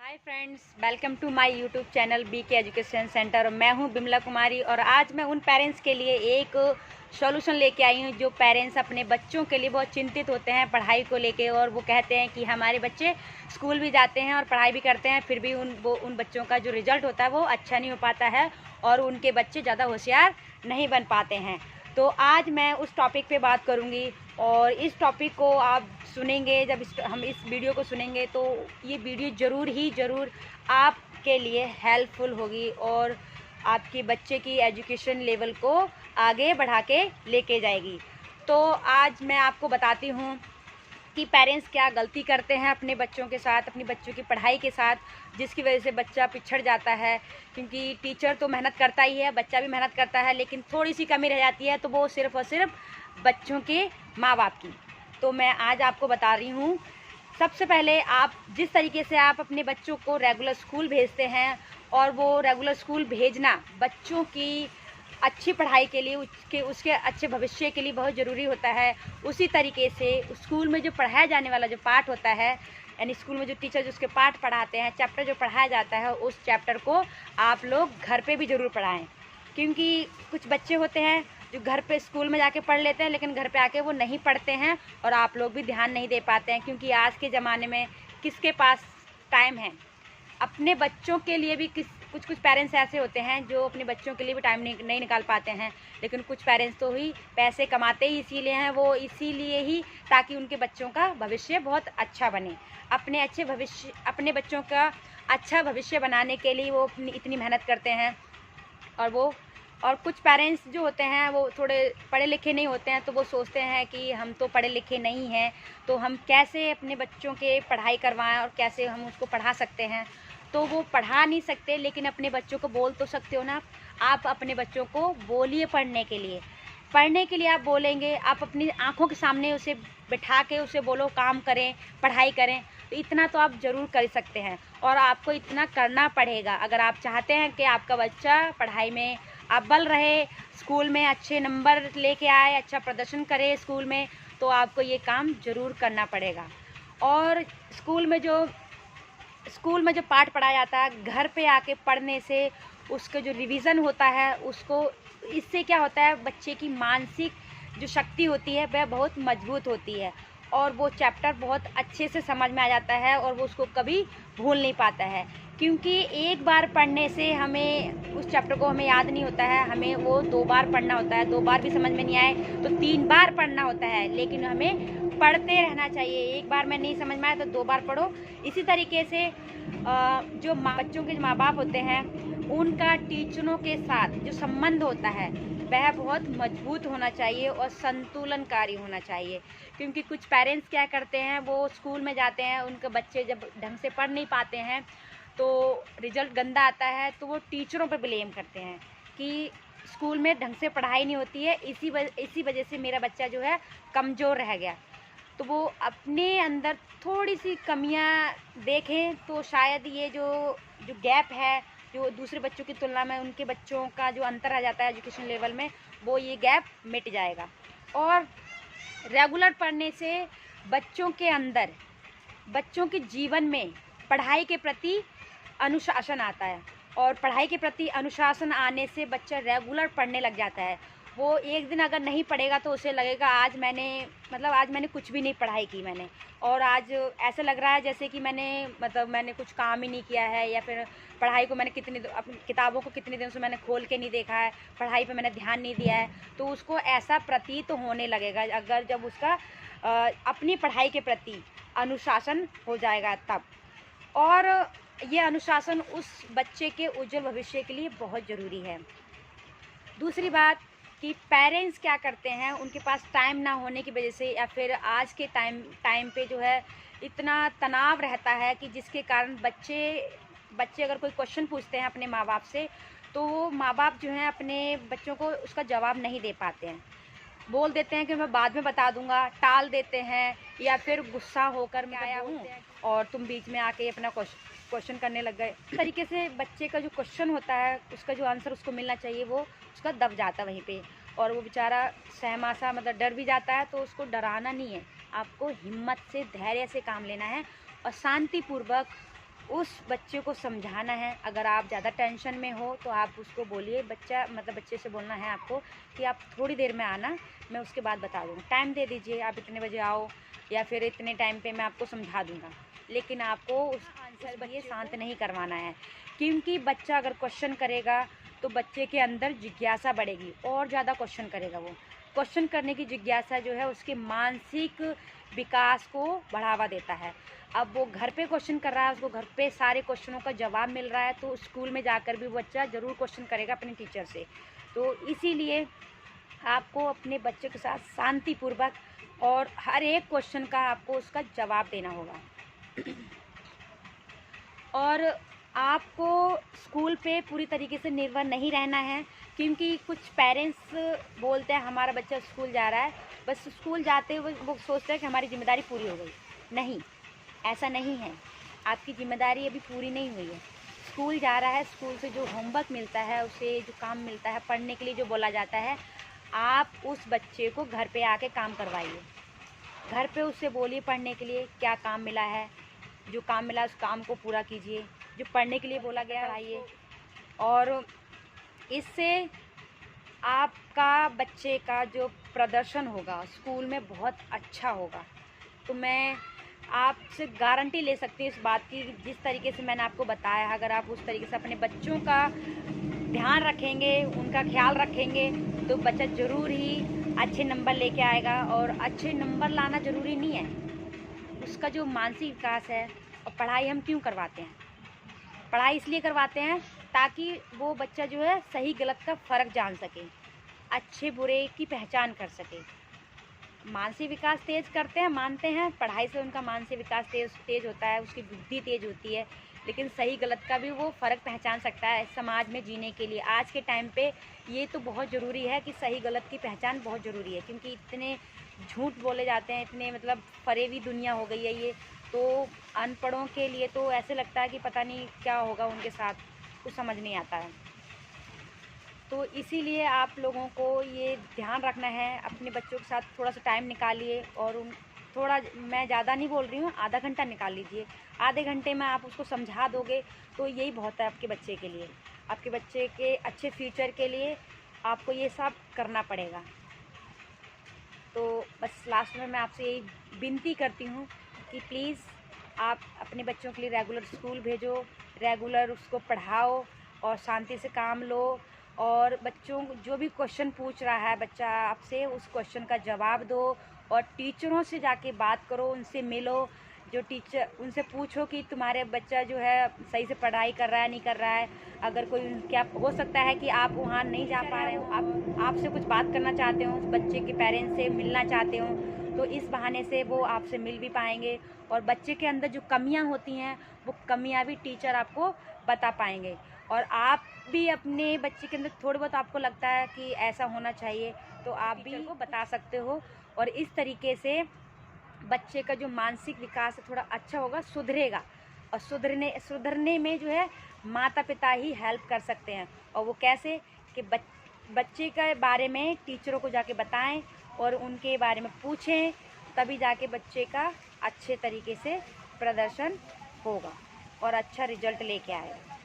Hi friends, welcome to my YouTube channel BK education centre. मैं हूं बिमला कुमारी और आज मैं उन पेरेंट्स के लिए एक सॉल्यूशन लेके आई हूं जो पेरेंट्स अपने बच्चों के लिए बहुत चिंतित होते हैं पढ़ाई को लेके, और वो कहते हैं कि हमारे बच्चे स्कूल भी जाते हैं और पढ़ाई भी करते हैं, फिर भी उन बच्चों का जो रिजल्ट होता है वो अच्छा नहीं हो पाता है और उनके बच्चे ज़्यादा होशियार नहीं बन पाते हैं। तो आज मैं उस टॉपिक पे बात करूँगी और इस टॉपिक को आप सुनेंगे। जब हम इस वीडियो को सुनेंगे तो ये वीडियो ज़रूर आपके लिए हेल्पफुल होगी और आपके बच्चे की एजुकेशन लेवल को आगे बढ़ा के लेके जाएगी। तो आज मैं आपको बताती हूँ कि पेरेंट्स क्या गलती करते हैं अपने बच्चों के साथ, अपनी बच्चों की पढ़ाई के साथ, जिसकी वजह से बच्चा पिछड़ जाता है। क्योंकि टीचर तो मेहनत करता ही है, बच्चा भी मेहनत करता है, लेकिन थोड़ी सी कमी रह जाती है तो वो सिर्फ़ और सिर्फ बच्चों के माँ बाप की। तो मैं आज आपको बता रही हूँ। सबसे पहले आप जिस तरीके से आप अपने बच्चों को रेगुलर स्कूल भेजते हैं, और वो रेगुलर स्कूल भेजना बच्चों की अच्छी पढ़ाई के लिए, उसके अच्छे भविष्य के लिए बहुत ज़रूरी होता है। उसी तरीके से स्कूल में जो पढ़ाया जाने वाला जो पाठ होता है, यानी स्कूल में जो टीचर जो उसके पाठ पढ़ाते हैं, चैप्टर जो पढ़ाया जाता है, उस चैप्टर को आप लोग घर पे भी ज़रूर पढ़ाएं। क्योंकि कुछ बच्चे होते हैं जो घर पे स्कूल में जाके पढ़ लेते हैं, लेकिन घर पे आके वो नहीं पढ़ते हैं और आप लोग भी ध्यान नहीं दे पाते हैं। क्योंकि आज के ज़माने में किसके पास टाइम है अपने बच्चों के लिए भी? कुछ पेरेंट्स ऐसे होते हैं जो अपने बच्चों के लिए भी टाइम नहीं निकाल पाते हैं। लेकिन कुछ पेरेंट्स तो ही पैसे कमाते ही इसीलिए हैं, वो इसीलिए ही ताकि उनके बच्चों का भविष्य बहुत अच्छा बने। अपने बच्चों का अच्छा भविष्य बनाने के लिए वो इतनी मेहनत करते हैं। और कुछ पेरेंट्स जो होते हैं वो थोड़े पढ़े लिखे नहीं होते हैं, तो वो सोचते हैं कि हम तो पढ़े लिखे नहीं हैं, तो हम कैसे अपने बच्चों के पढ़ाई करवाएं और कैसे हम उसको पढ़ा सकते हैं। तो वो पढ़ा नहीं सकते, लेकिन अपने बच्चों को बोल तो सकते हो ना। आप अपने बच्चों को बोलिए पढ़ने के लिए आप बोलेंगे, आप अपनी आंखों के सामने उसे बिठा के उसे बोलो काम करें, पढ़ाई करें, तो इतना तो आप ज़रूर कर सकते हैं। और आपको इतना करना पड़ेगा अगर आप चाहते हैं कि आपका बच्चा पढ़ाई में अव्वल रहे, स्कूल में अच्छे नंबर लेके आए, अच्छा प्रदर्शन करे स्कूल में, तो आपको ये काम ज़रूर करना पड़ेगा। और स्कूल में जो पाठ पढ़ाया जाता है, घर पे आके पढ़ने से उसका जो रिवीज़न होता है, इससे क्या होता है, बच्चे की मानसिक जो शक्ति होती है वह बहुत मजबूत होती है और वो चैप्टर बहुत अच्छे से समझ में आ जाता है और वो उसको कभी भूल नहीं पाता है। क्योंकि एक बार पढ़ने से हमें उस चैप्टर को हमें याद नहीं होता है, हमें वो 2 बार पढ़ना होता है। 2 बार भी समझ में नहीं आए तो 3 बार पढ़ना होता है, लेकिन हमें पढ़ते रहना चाहिए। एक बार में नहीं समझ में आया तो 2 बार पढ़ो। इसी तरीके से जो बच्चों के माँ बाप होते हैं, उनका टीचरों के साथ जो संबंध होता है वह बहुत मजबूत होना चाहिए और संतुलनकारी होना चाहिए। क्योंकि कुछ पेरेंट्स क्या करते हैं, वो स्कूल में जाते हैं, उनके बच्चे जब ढंग से पढ़ नहीं पाते हैं तो रिजल्ट गंदा आता है, तो वो टीचरों पर ब्लेम करते हैं कि स्कूल में ढंग से पढ़ाई नहीं होती है, इसी वजह से मेरा बच्चा जो है कमज़ोर रह गया। तो वो अपने अंदर थोड़ी सी कमियां देखें तो शायद ये जो गैप है, जो दूसरे बच्चों की तुलना में उनके बच्चों का जो अंतर आ जाता है एजुकेशन लेवल में, वो ये गैप मिट जाएगा। और रेगुलर पढ़ने से बच्चों के अंदर, बच्चों के जीवन में पढ़ाई के प्रति अनुशासन आता है, और पढ़ाई के प्रति अनुशासन आने से बच्चा रेगुलर पढ़ने लग जाता है। वो एक दिन अगर नहीं पढ़ेगा तो उसे लगेगा आज मैंने कुछ भी नहीं पढ़ाई की मैंने, और आज ऐसा लग रहा है जैसे कि मैंने कुछ काम ही नहीं किया है, या फिर पढ़ाई को मैंने अपनी किताबों को कितने दिन से मैंने खोल के नहीं देखा है, पढ़ाई पे मैंने ध्यान नहीं दिया है। तो उसको ऐसा प्रतीत होने लगेगा अगर जब उसका अपनी पढ़ाई के प्रति अनुशासन हो जाएगा तब। और ये अनुशासन उस बच्चे के उज्जवल भविष्य के लिए बहुत ज़रूरी है। दूसरी बात कि पेरेंट्स क्या करते हैं, उनके पास टाइम ना होने की वजह से, या फिर आज के टाइम पे जो है इतना तनाव रहता है कि जिसके कारण बच्चे अगर कोई क्वेश्चन पूछते हैं अपने माँ बाप से, तो वो माँ बाप जो हैं अपने बच्चों को उसका जवाब नहीं दे पाते हैं। बोल देते हैं कि मैं बाद में बता दूंगा, टाल देते हैं, या फिर गुस्सा होकर मैं आया हूँ और तुम बीच में आके अपना क्वेश्चन करने लग गए। इस तरीके से बच्चे का जो क्वेश्चन होता है, उसका जो आंसर उसको मिलना चाहिए, वो उसका दब जाता है वहीं पे, और वो बेचारा सहमासा डर भी जाता है। तो उसको डराना नहीं है, आपको हिम्मत से, धैर्य से काम लेना है और शांतिपूर्वक उस बच्चे को समझाना है। अगर आप ज़्यादा टेंशन में हो तो आप उसको बोलिए, बच्चे से बोलना है आपको कि आप थोड़ी देर में आना, मैं उसके बाद बता दूँगा। टाइम दे दीजिए, आप इतने बजे आओ या फिर इतने टाइम पे मैं आपको समझा दूँगा। लेकिन आपको उस आंसर ये शांत नहीं करवाना है, क्योंकि बच्चा अगर क्वेश्चन करेगा तो बच्चे के अंदर जिज्ञासा बढ़ेगी और ज़्यादा क्वेश्चन करेगा। वो क्वेश्चन करने की जिज्ञासा जो है उसके मानसिक विकास को बढ़ावा देता है। अब वो घर पे क्वेश्चन कर रहा है, उसको घर पे सारे क्वेश्चनों का जवाब मिल रहा है, तो स्कूल में जाकर भी बच्चा ज़रूर क्वेश्चन करेगा अपने टीचर से। तो इसीलिए आपको अपने बच्चे के साथ शांतिपूर्वक और हर एक क्वेश्चन का आपको उसका जवाब देना होगा। और आपको स्कूल पे पूरी तरीके से निर्भर नहीं रहना है, क्योंकि कुछ पेरेंट्स बोलते हैं हमारा बच्चा स्कूल जा रहा है, बस स्कूल जाते हुए वो सोचते हैं कि हमारी ज़िम्मेदारी पूरी हो गई। नहीं, ऐसा नहीं है। आपकी ज़िम्मेदारी अभी पूरी नहीं हुई है। स्कूल जा रहा है, स्कूल से जो होमवर्क मिलता है, उसे जो काम मिलता है, पढ़ने के लिए जो बोला जाता है, आप उस बच्चे को घर पे आके काम करवाइए। घर पे उससे बोलिए पढ़ने के लिए क्या काम मिला है, जो काम मिला उस काम को पूरा कीजिए, जो पढ़ने के लिए बोला गया पढ़ाइए। और इससे आपका बच्चे का जो प्रदर्शन होगा स्कूल में बहुत अच्छा होगा। तो मैं आपसे गारंटी ले सकती हूँ इस बात की, जिस तरीके से मैंने आपको बताया, अगर आप उस तरीके से अपने बच्चों का ध्यान रखेंगे, उनका ख्याल रखेंगे, तो बच्चा ज़रूर ही अच्छे नंबर लेके आएगा। और अच्छे नंबर लाना ज़रूरी नहीं है, उसका जो मानसिक विकास है। और पढ़ाई हम क्यों करवाते हैं? पढ़ाई इसलिए करवाते हैं ताकि वो बच्चा जो है सही गलत का फ़र्क जान सके, अच्छे बुरे की पहचान कर सके। मानसिक विकास तेज़ करते हैं, मानते हैं, पढ़ाई से उनका मानसिक विकास तेज़ होता है, उसकी बुद्धि तेज़ होती है, लेकिन सही गलत का भी वो फ़र्क पहचान सकता है समाज में जीने के लिए। आज के टाइम पे ये तो बहुत ज़रूरी है कि सही गलत की पहचान बहुत ज़रूरी है, क्योंकि इतने झूठ बोले जाते हैं, इतने मतलब फरेबी दुनिया हो गई है ये। तो अनपढ़ों के लिए तो ऐसे लगता है कि पता नहीं क्या होगा उनके साथ, कुछ समझ नहीं आता है। तो इसीलिए आप लोगों को ये ध्यान रखना है, अपने बच्चों के साथ थोड़ा सा टाइम निकालिए। और थोड़ा, मैं ज़्यादा नहीं बोल रही हूँ, आधा घंटा निकाल लीजिए। आधे घंटे में आप उसको समझा दोगे तो यही बहुत है आपके बच्चे के लिए। आपके बच्चे के अच्छे फ्यूचर के लिए आपको ये सब करना पड़ेगा। तो बस लास्ट में मैं आपसे यही विनती करती हूँ कि प्लीज़ आप अपने बच्चों के लिए रेगुलर स्कूल भेजो, रेगुलर उसको पढ़ाओ और शांति से काम लो। और बच्चों जो भी क्वेश्चन पूछ रहा है बच्चा आपसे, उस क्वेश्चन का जवाब दो। और टीचरों से जाके बात करो, उनसे मिलो, जो टीचर उनसे पूछो कि तुम्हारे बच्चा जो है सही से पढ़ाई कर रहा है नहीं कर रहा है। अगर कोई, क्या हो सकता है कि आप वहाँ नहीं जा पा रहे हो, आप आपसे कुछ बात करना चाहते हो, उस बच्चे के पेरेंट्स से मिलना चाहते हो, तो इस बहाने से वो आपसे मिल भी पाएंगे। और बच्चे के अंदर जो कमियां होती हैं वो कमियां भी टीचर आपको बता पाएंगे। और आप भी अपने बच्चे के अंदर थोड़ा बहुत आपको लगता है कि ऐसा होना चाहिए, तो आप भी को बता सकते हो। और इस तरीके से बच्चे का जो मानसिक विकास है थोड़ा अच्छा होगा, सुधरेगा। और सुधरने में जो है माता पिता ही हेल्प कर सकते हैं। और वो कैसे कि बच्चे के बारे में टीचरों को जाके बताएं और उनके बारे में पूछें, तभी जाके बच्चे का अच्छे तरीके से प्रदर्शन होगा और अच्छा रिजल्ट लेके आएगा।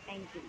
Thank you.